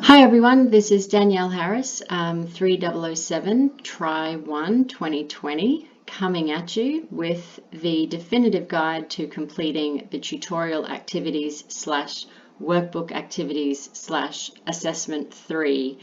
Hi everyone, this is Danielle Harris, 3007 Try 1 2020, coming at you with the definitive guide to completing the tutorial activities / workbook activities / assessment 3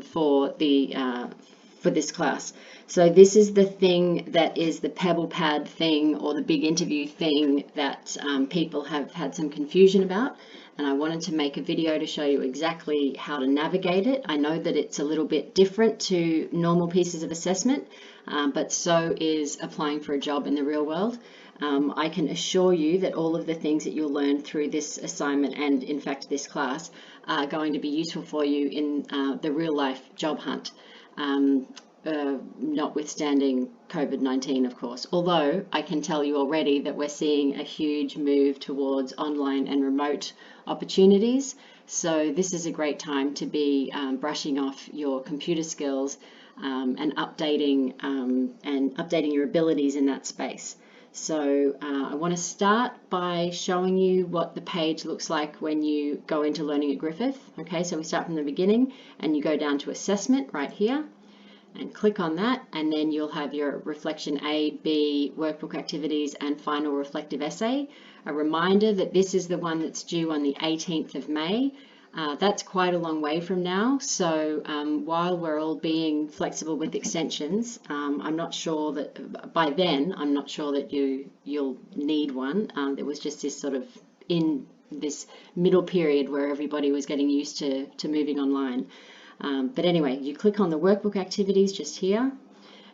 for this class. So this is the thing that is the PebblePad thing, or the big interview thing that people have had some confusion about. And I wanted to make a video to show you exactly how to navigate it. I know that it's a little bit different to normal pieces of assessment, but so is applying for a job in the real world. I can assure you that all of the things that you'll learn through this assignment and in fact this class are going to be useful for you in the real life job hunt. Notwithstanding COVID-19, of course, although I can tell you already that we're seeing a huge move towards online and remote opportunities. So this is a great time to be brushing off your computer skills and updating your abilities in that space. So I want to start by showing you what the page looks like when you go into Learning at Griffith. Okay, so we start from the beginning and you go down to Assessment right here and click on that, and then you'll have your reflection A, B, workbook activities and final reflective essay. A reminder that this is the one that's due on the 18th of May. That's quite a long way from now, so while we're all being flexible with extensions, I'm not sure that by then, I'm not sure that you'll need one. There was just this sort of in this middle period where everybody was getting used to moving online. But anyway, you click on the workbook activities just here,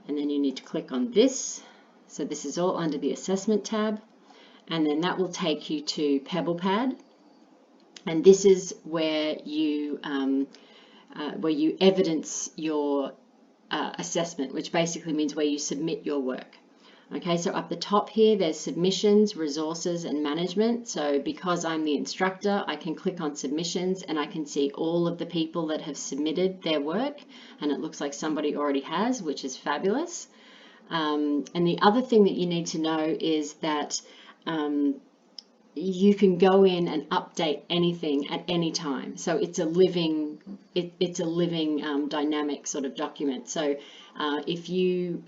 and then you need to click on this. So this is all under the assessment tab, and then that will take you to PebblePad, and this is where you evidence your assessment, which basically means where you submit your work. Okay, so up the top here, there's submissions, resources, and management. So because I'm the instructor, I can click on submissions and I can see all of the people that have submitted their work, and it looks like somebody already has, which is fabulous. And the other thing that you need to know is that you can go in and update anything at any time. So it's a living, dynamic sort of document. So if you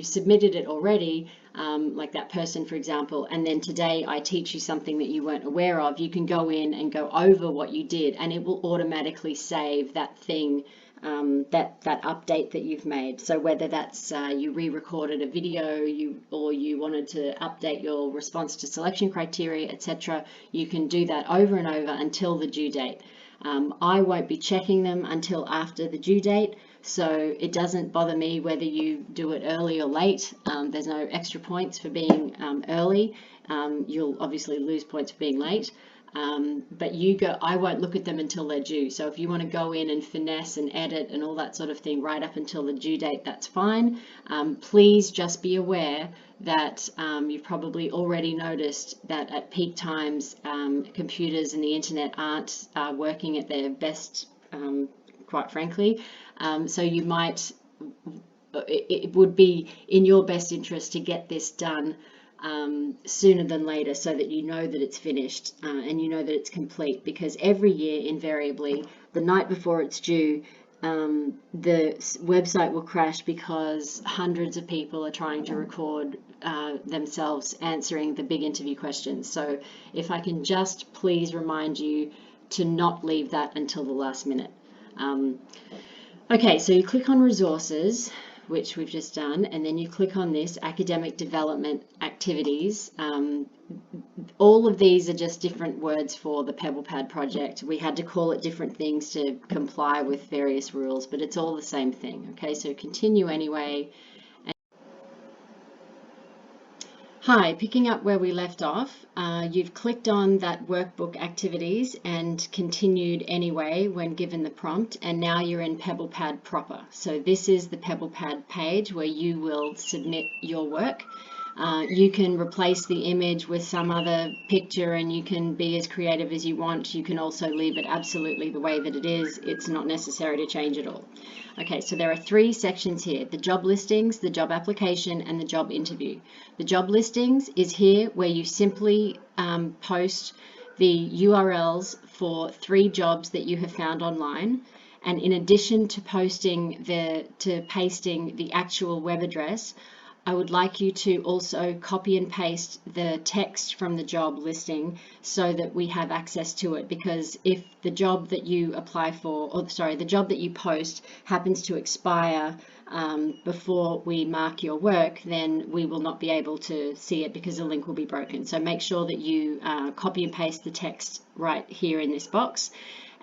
submitted it already, like that person, for example, and then today I teach you something that you weren't aware of, you can go in and go over what you did, and it will automatically save that thing, that update that you've made. So whether that's you re-recorded a video, or you wanted to update your response to selection criteria, etc., you can do that over and over until the due date. I won't be checking them until after the due date, so it doesn't bother me whether you do it early or late. There's no extra points for being early. You'll obviously lose points for being late. But I won't look at them until they're due. So if you want to go in and finesse and edit and all that sort of thing right up until the due date, that's fine. Please just be aware that you've probably already noticed that at peak times, computers and the internet aren't working at their best, quite frankly. So you might, it would be in your best interest to get this done sooner than later, so that you know that it's finished and you know that it's complete, because every year invariably the night before it's due, the website will crash because hundreds of people are trying to record themselves answering the big interview questions. So if I can just please remind you to not leave that until the last minute. Okay, so you click on resources, which we've just done, and then you click on this academic development activities. All of these are just different words for the PebblePad project. We had to call it different things to comply with various rules, but it's all the same thing. Okay, so continue anyway. Hi, picking up where we left off, you've clicked on that workbook activities and continued anyway when given the prompt, and now you're in PebblePad proper. So this is the PebblePad page where you will submit your work. You can replace the image with some other picture, and you can be as creative as you want. You can also leave it absolutely the way that it is. It's not necessary to change it all. Okay, so there are three sections here: the job listings, the job application, and the job interview. The job listings is here where you simply post the URLs for 3 jobs that you have found online. And in addition to pasting the actual web address, I would like you to also copy and paste the text from the job listing so that we have access to it, because if the job that you apply for, or sorry, the job that you post happens to expire before we mark your work, then we will not be able to see it because the link will be broken. So make sure that you copy and paste the text right here in this box.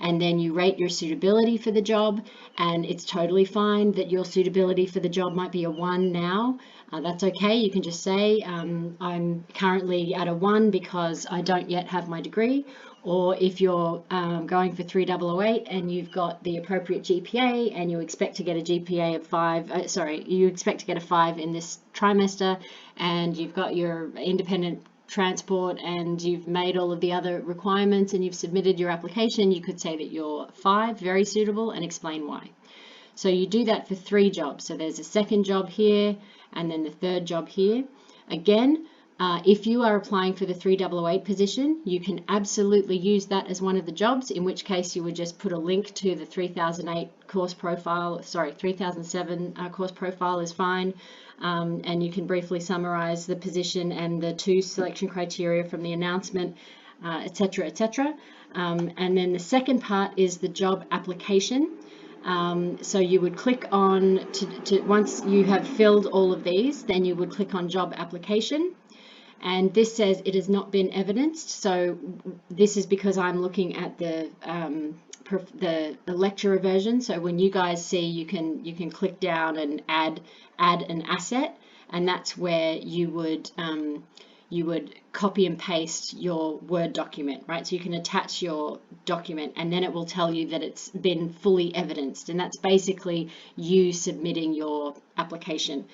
And then you rate your suitability for the job, and it's totally fine that your suitability for the job might be a 1 now. That's okay. You can just say, I'm currently at a 1 because I don't yet have my degree. Or if you're going for 3008 and you've got the appropriate GPA and you expect to get a GPA of 5, you expect to get a 5 in this trimester, and you've got your independent transport and you've made all of the other requirements and you've submitted your application, you could say that you're 5, very suitable, and explain why. So you do that for 3 jobs. So there's a second job here and then the third job here. Again, if you are applying for the 3008 position, you can absolutely use that as one of the jobs, in which case you would just put a link to the 3008 course profile, 3007 course profile is fine. And you can briefly summarize the position and the 2 selection criteria from the announcement, etc., etc. And then the second part is the job application. So you would click on, once you have filled all of these, then you would click on job application. And this says it has not been evidenced. So this is because I'm looking at the lecturer version. So when you guys see, you can click down and add an asset, and that's where you would copy and paste your Word document, right? So you can attach your document and then it will tell you that it's been fully evidenced, and that's basically you submitting your application.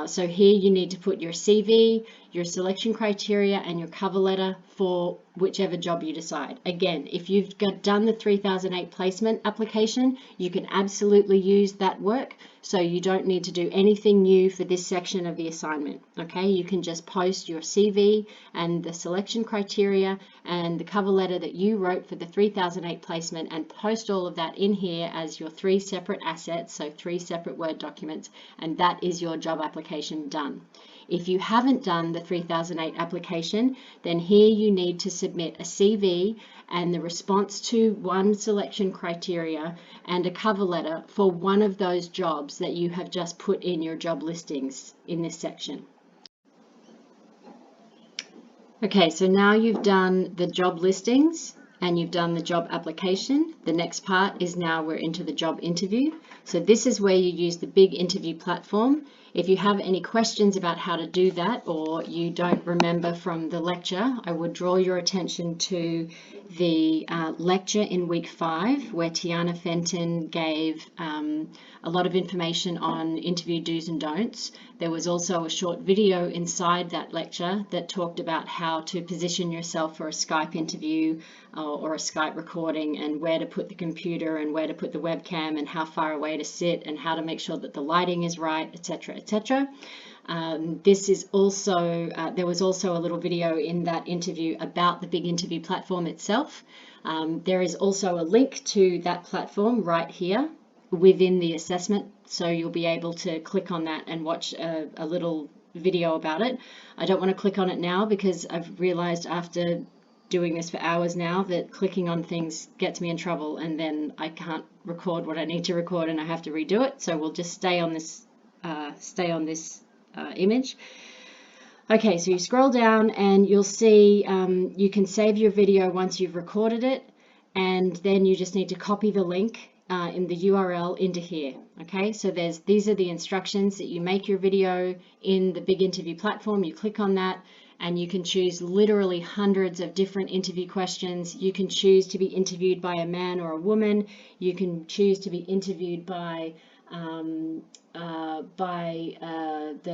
So here you need to put your CV, your selection criteria, and your cover letter for whichever job you decide. Again, if you've done the 3008 placement application, you can absolutely use that work. So you don't need to do anything new for this section of the assignment. Okay, you can just post your CV and the selection criteria and the cover letter that you wrote for the 3008 placement, and post all of that in here as your 3 separate assets, so 3 separate Word documents, and that is your job application done. If you haven't done the 3008 application, then here you need to submit a CV and the response to 1 selection criteria and a cover letter for one of those jobs that you have just put in your job listings in this section. Okay, so now you've done the job listings and you've done the job application. The next part is now we're into the job interview. So this is where you use the big interview platform. If you have any questions about how to do that, or you don't remember from the lecture, I would draw your attention to the lecture in week 5, where Tiana Fenton gave a lot of information on interview do's and don'ts. There was also a short video inside that lecture that talked about how to position yourself for a Skype interview or a Skype recording, and where to put the computer and where to put the webcam and how far away to sit and how to make sure that the lighting is right, etc., etc. This is also, there was also a little video in that interview about the big interview platform itself. There is also a link to that platform right here within the assessment, so you'll be able to click on that and watch a little video about it. I don't want to click on it now because I've realized after doing this for hours now that clicking on things gets me in trouble, and then I can't record what I need to record and I have to redo it. So we'll just stay on this image. Okay, so you scroll down and you'll see you can save your video once you've recorded it, and then you just need to copy the link in the URL into here. Okay, so these are the instructions that you make your video in the big interview platform. You click on that and you can choose literally hundreds of different interview questions. You can choose to be interviewed by a man or a woman. You can choose to be interviewed by the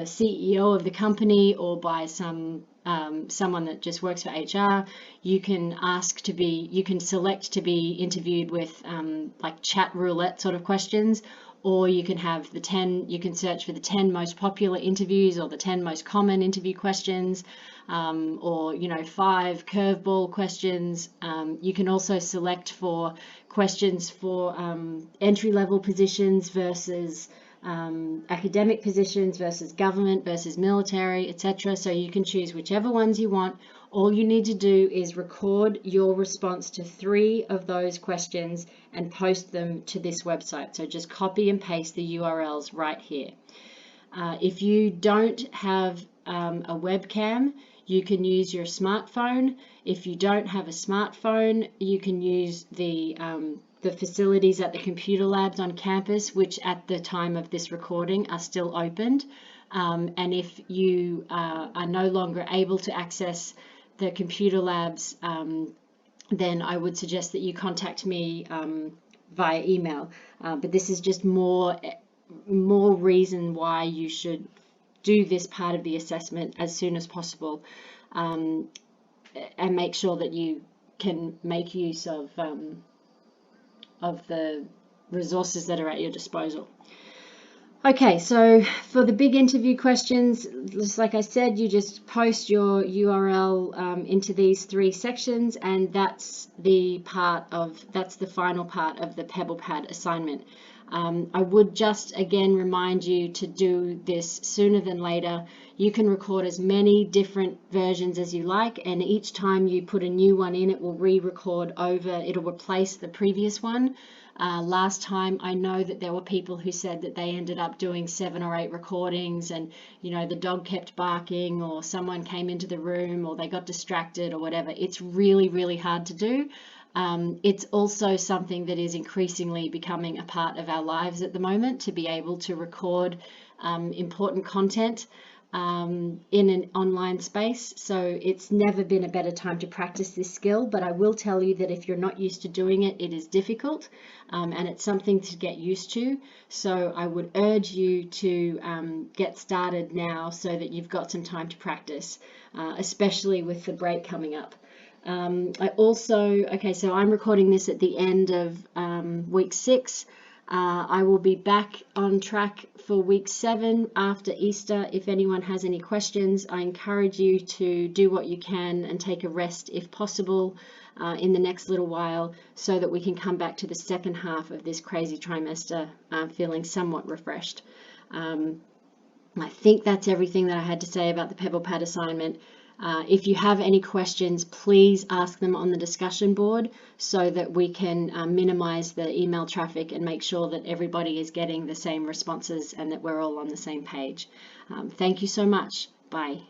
CEO of the company, or by someone that just works for HR. You can select to be interviewed with like chat roulette sort of questions, or you can have the 10, you can search for the 10 most popular interviews or the 10 most common interview questions, or 5 curveball questions. You can also select for questions for entry-level positions versus academic positions versus government versus military, etc. So you can choose whichever ones you want. All you need to do is record your response to 3 of those questions and post them to this website. So just copy and paste the URLs right here. If you don't have a webcam, you can use your smartphone. If you don't have a smartphone, you can use the facilities at the computer labs on campus, which at the time of this recording are still opened. And if you are no longer able to access the computer labs, then I would suggest that you contact me via email. But this is just more reason why you should do this part of the assessment as soon as possible, and make sure that you can make use of the resources that are at your disposal. Okay, so for the big interview questions, just like I said, you just post your URL into these 3 sections, and that's the final part of the PebblePad assignment. I would just again remind you to do this sooner than later. You can record as many different versions as you like, and each time you put a new one in, it will re-record over, it'll replace the previous one. Last time I know that there were people who said that they ended up doing 7 or 8 recordings, and the dog kept barking, or someone came into the room, or they got distracted, or whatever. It's really, really hard to do. It's also something that is increasingly becoming a part of our lives at the moment, to be able to record important content in an online space. So it's never been a better time to practice this skill, but I will tell you that if you're not used to doing it, it is difficult, and it's something to get used to. So I would urge you to get started now so that you've got some time to practice, especially with the break coming up. So I'm recording this at the end of week 6. I will be back on track for week 7 after Easter. If anyone has any questions, I encourage you to do what you can and take a rest if possible in the next little while, so that we can come back to the second half of this crazy trimester feeling somewhat refreshed. I think that's everything that I had to say about the PebblePad assignment. If you have any questions, please ask them on the discussion board so that we can minimize the email traffic and make sure that everybody is getting the same responses and that we're all on the same page. Thank you so much. Bye.